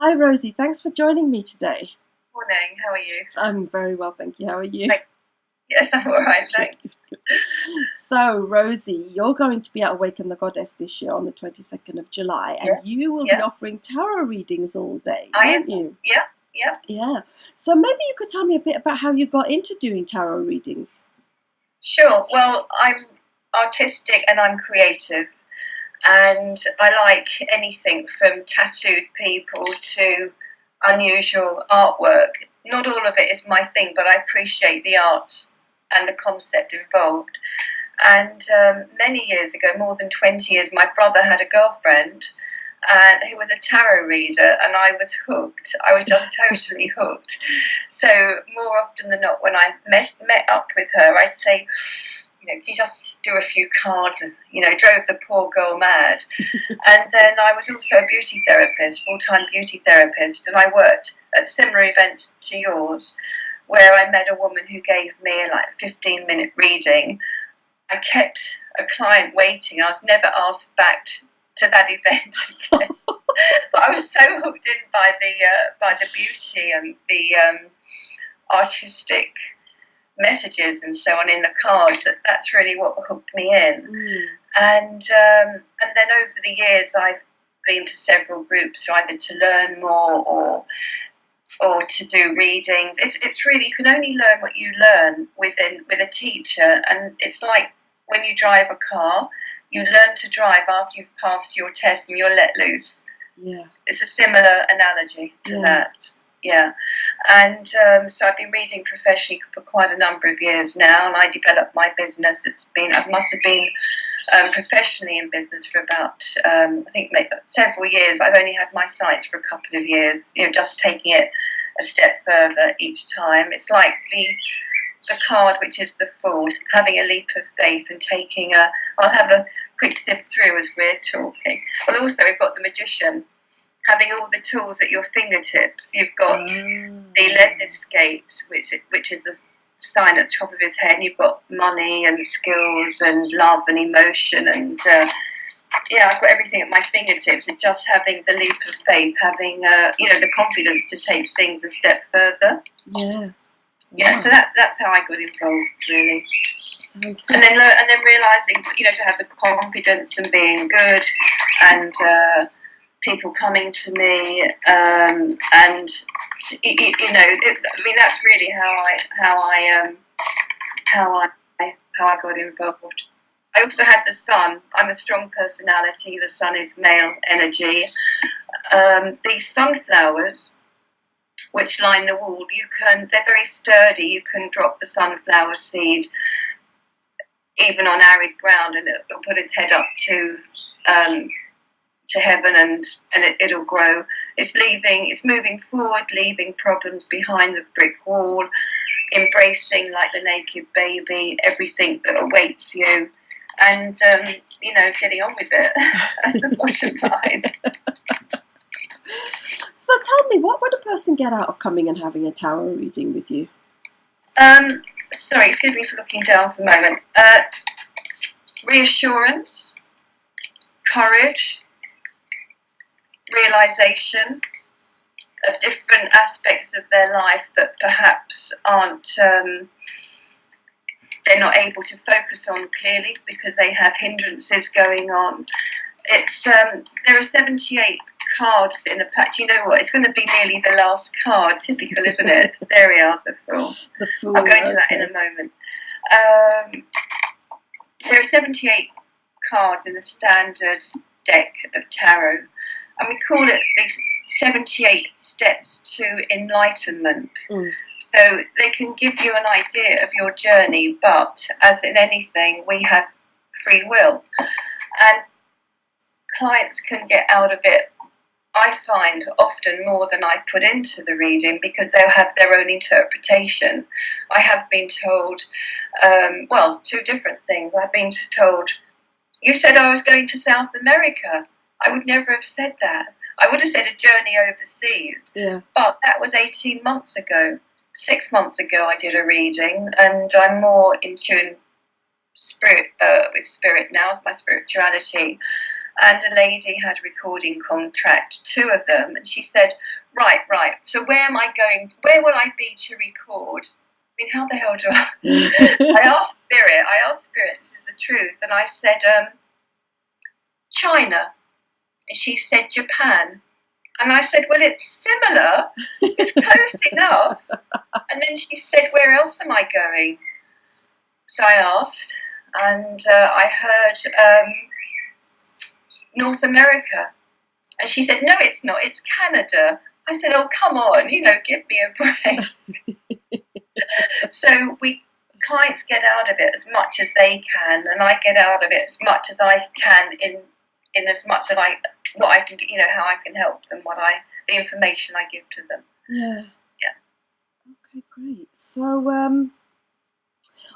Hi Rosie, thanks for joining me today. Morning, how are you? I'm very well, thank you. How are you? Thank- Yes, I'm all right, thanks. So, Rosie, you're going to be at Awaken the Goddess this year on the 22nd of July, and Yes, you will be yeah, offering tarot readings all day, I am. won't you? Yeah, yeah, Yeah. So maybe you could tell me a bit about how you got into doing tarot readings. sure. Well, I'm artistic and I'm creative, and I like anything from tattooed people to unusual artwork. Not all of it is my thing, but I appreciate the art and the concept involved. And many years ago, more than 20 years, my brother had a girlfriend and who was a tarot reader, and I was hooked. I was just totally hooked. So more often than not, when I met up with her, I'd say, can you just do a few cards? And, drove the poor girl mad. And then I was also a beauty therapist, full-time beauty therapist, and I worked at similar events to yours, where I met a woman who gave me like a 15-minute reading. I kept a client waiting. I was never asked back to that event again. But I was so hooked in by the beauty and the artistic messages and so on in the cards that's really what hooked me in. Mm. And then over the years, I've been to several groups either to learn more or to do readings. It's really, you can only learn what you learn with a teacher, and it's like when you drive a car, you learn to drive after you've passed your test and you're let loose. Yeah. It's a similar analogy to that. Yeah. And so I've been reading professionally for quite a number of years now, and I developed my business. I must have been professionally in business for about, I think, maybe several years, but I've only had my sites for a couple of years, just taking it a step further each time. It's like the card, which is the Fool, having a leap of faith and I'll have a quick sift through as we're talking. But also we've got the Magician, having all the tools at your fingertips. You've got the Lemniscate, which is a sign at the top of his head. And you've got money and skills and love and emotion and I've got everything at my fingertips. And just having the leap of faith, having the confidence to take things a step further. Yeah. Yeah, so that's how I got involved, really. Sounds good. And then realising, to have the confidence and being good, and people coming to me, and that's really how I got involved. I also had the sun. I'm a strong personality. The sun is male energy. These sunflowers, which line the wall, they're very sturdy. You can drop the sunflower seed even on arid ground, and it'll put its head up to heaven, and it'll grow. It's moving forward, leaving problems behind the brick wall, embracing like the naked baby everything that awaits you, and getting on with it. That's the bottom line. So tell me, what would a person get out of coming and having a tarot reading with you? Sorry, excuse me for looking down for a moment. Reassurance, courage, realisation of different aspects of their life that perhaps they're not able to focus on clearly because they have hindrances going on. There are 78 cards in a pack. You know what? It's going to be nearly the last card. Typical, isn't it? There we are, the Fool. The Fool. I'll go into that in a moment. There are 78 cards in a standard deck of tarot, and we call it these 78 steps to enlightenment. So they can give you an idea of your journey, but as in anything, we have free will, and clients can get out of it, I find, often more than I put into the reading, because they'll have their own interpretation. I have been told, two different things. I've been told, you said I was going to South America. I would never have said that. I would have said a journey overseas. Yeah. But that was 18 months ago. 6 months ago I did a reading, and I'm more in tune with spirit now, with my spirituality. and a lady had a recording contract, 2 of them, and she said, right, so where am I going, where will I be to record? I mean, how the hell do I asked Spirit, this is the truth, and I said, China, and she said Japan. And I said, well, it's similar, it's close enough. And then she said, where else am I going? So I asked, and I heard North America. And she said, no, it's not, it's Canada. I said, oh, come on, give me a break. So clients get out of it as much as they can, and I get out of it as much as I can in as much as what I can, how I can help them, the information I give to them. Yeah. Yeah. Okay, great. So,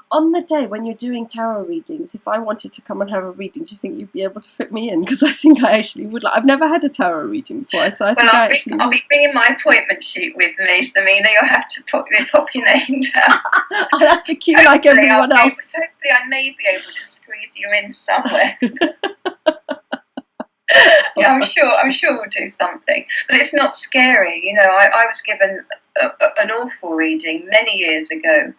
on the day when you're doing tarot readings, if I wanted to come and have a reading, do you think you'd be able to fit me in? Because I think I actually would. I've never had a tarot reading before, so I'll be bringing my appointment sheet with me, Samina. You'll have to put your name down. I'll have to queue like everyone else. Hopefully, I may be able to squeeze you in somewhere. Yeah, I'm sure we'll do something, but it's not scary. I was given an awful reading many years ago,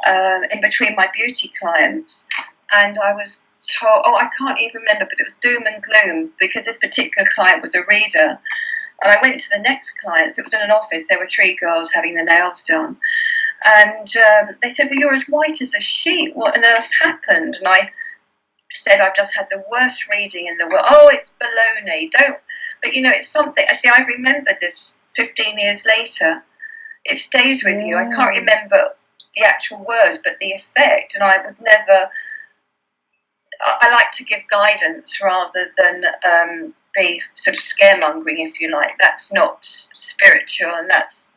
in between my beauty clients, and I was told, I can't even remember, but it was doom and gloom because this particular client was a reader. And I went to the next client. It was in an office. There were 3 girls having their nails done, and they said, well, you're as white as a sheet. What on earth happened? And I said, I've just had the worst reading in the world. Oh, it's baloney. But it's something. I remember this 15 years later. It stays with you. I can't remember the actual words, but the effect. And I would never. I like to give guidance rather than be sort of scaremongering, if you like. That's not spiritual, and that's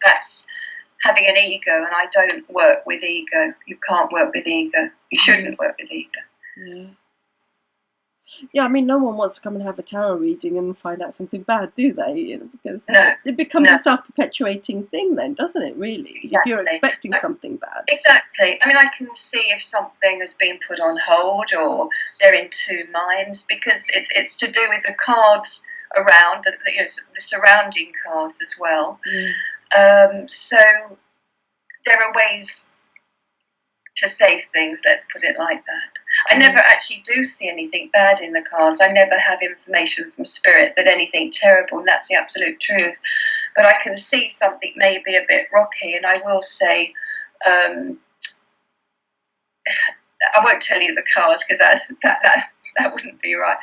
having an ego. And I don't work with ego. You can't work with ego. You shouldn't work with ego. Yeah. Yeah, I mean, no one wants to come and have a tarot reading and find out something bad, do they? Because it becomes a self-perpetuating thing then, doesn't it, really? Exactly. If you're expecting something bad. Exactly. I mean, I can see if something has been put on hold or they're in 2 minds, because it's to do with the cards around, the surrounding cards as well. So there are ways to say things, let's put it like that. I never actually do see anything bad in the cards. I never have information from Spirit that anything terrible, and that's the absolute truth. But I can see something maybe a bit rocky, and I will say, I won't tell you the cards because that wouldn't be right.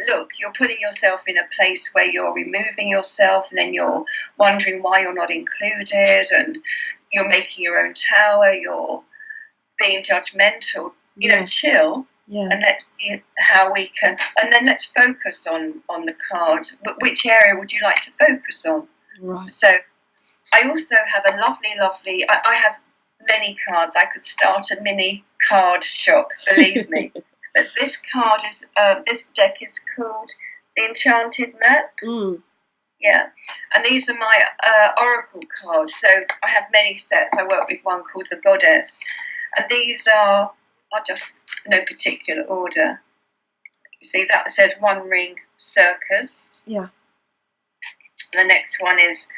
Look, you're putting yourself in a place where you're removing yourself, and then you're wondering why you're not included, and you're making your own tower, you're being judgmental, chill, and let's see how we can, and then let's focus on the cards. Which area would you like to focus on? Right. So I also have a lovely, I have many cards. I could start a mini card shop, believe me. But this deck is called the Enchanted Map. Yeah, and these are my oracle cards. So I have many sets. I work with one called the Goddess. And these are just no particular order. You see, that says One Ring Circus. Yeah. The next one is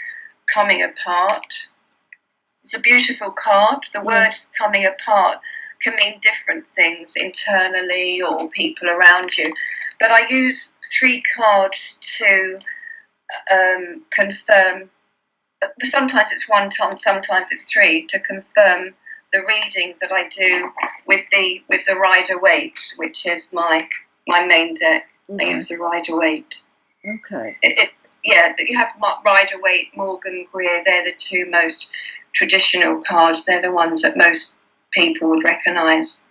Coming Apart. It's a beautiful card. The words coming apart can mean different things internally or people around you. But I use 3 cards to confirm. Sometimes it's 1 time, sometimes it's 3, to confirm the readings that I do with the Rider-Waite, which is my main deck. I use the Rider-Waite. Okay. You have Rider-Waite, Morgan Greer. They're the 2 most traditional cards. They're the ones that most people would recognise.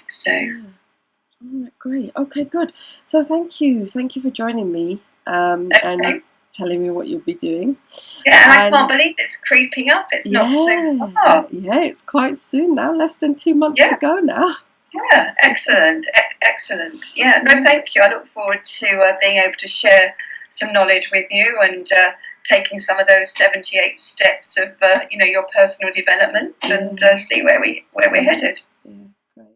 So. Yeah. Great. Okay, good. So thank you for joining me. And telling me what you'll be doing. Yeah, and I can't believe it's creeping up. It's not so far. Yeah, it's quite soon now. Less than 2 months to go now. Yeah, excellent. Yeah, no, thank you. I look forward to being able to share some knowledge with you and taking some of those 78 steps of your personal development and see where we're headed.